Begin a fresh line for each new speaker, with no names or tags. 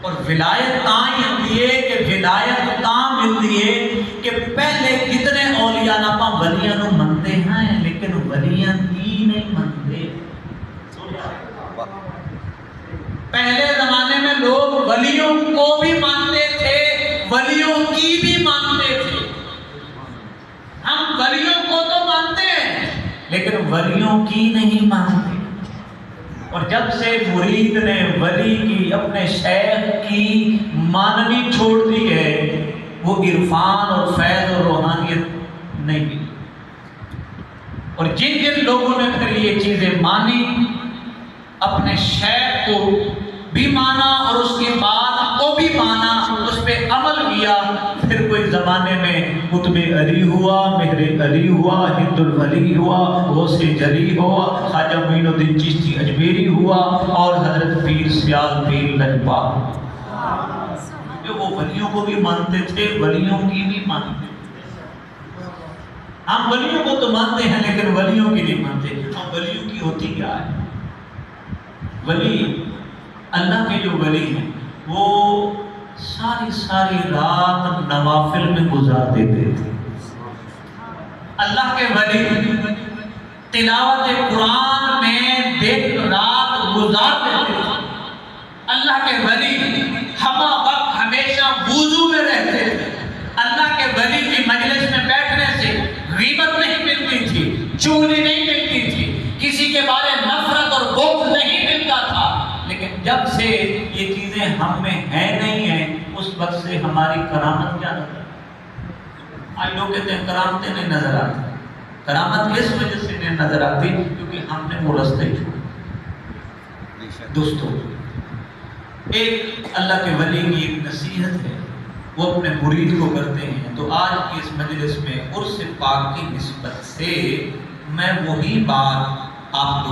اور ولایت تاں ملتی ہے کہ ولایت تاں ملتی ہے کہ پہلے کتنے اولیاء ناپا ولیاں نو منتے ہیں لیکن ولیاں کی نہیں منتے. پہلے زمانے میں لوگ ولیوں کو بھی مانتے تھے, ولیوں کی بھی مانتے تھے. ہم ولیوں کو تو مانتے ہیں لیکن ولیوں کی نہیں مانتے. اور جب سے مرید نے ولی کی, اپنے شیخ کی ماننی چھوڑ دی ہے, وہ عرفان اور فیض اور روحانیت نہیں ملی. اور جن جن لوگوں نے پھر یہ چیزیں مانی, اپنے شیخ کو بھی مانا اور اس کی بات کو بھی مانا, اس پہ عمل کیا, پھر کوئی زمانے میں قطب علی ہوا, مہر علی ہوا, ہند الولی ہوا, غوث جلی ہوا, خواجہ معین الدین چشتی اجمیری ہوا, اور حضرت پیر سیال پیر لجپا. وہ ولیوں کو بھی مانتے تھے, ولیوں کی بھی مانتے تھے. ہم ولیوں کو تو مانتے ہیں لیکن ولیوں کی نہیں مانتے. ہم ولیوں کی ہوتی کیا ہے؟ ولی, اللہ کے جو ولی ہیں وہ ساری رات نوافل میں گزار دیتے تھے. اللہ کے ولی تلاوت قرآن میں دن رات گزار دیتے تھے. اللہ کے ولی ہمہ وقت ہمیشہ وضو میں رہتے تھے. اللہ کے ولی کی مجلس میں بیٹھنے سے غیبت نہیں ملتی تھی, چغلی نہیں ملتی تھی, کسی کے بارے نفرت اور بغض نہیں ملتا تھا. لیکن جب سے یہ چیزیں ہم میں ہیں نہیں ہیں, اس وقت سے ہماری کرامت کیا نظر آتی. آج لوگ کہتے ہیں کرامتیں نہیں نظر آتی. کرامت اس وجہ سے نہیں نظر آتی کیونکہ ہم نے وہ راستے چھوڑے. دوستو, ایک اللہ کے ولی کی ایک نصیحت ہے, وہ اپنے مرید کو کرتے ہیں. تو آج کی اس مجلس میں عرس پاک کی نسبت سے میں وہی بات آپ کو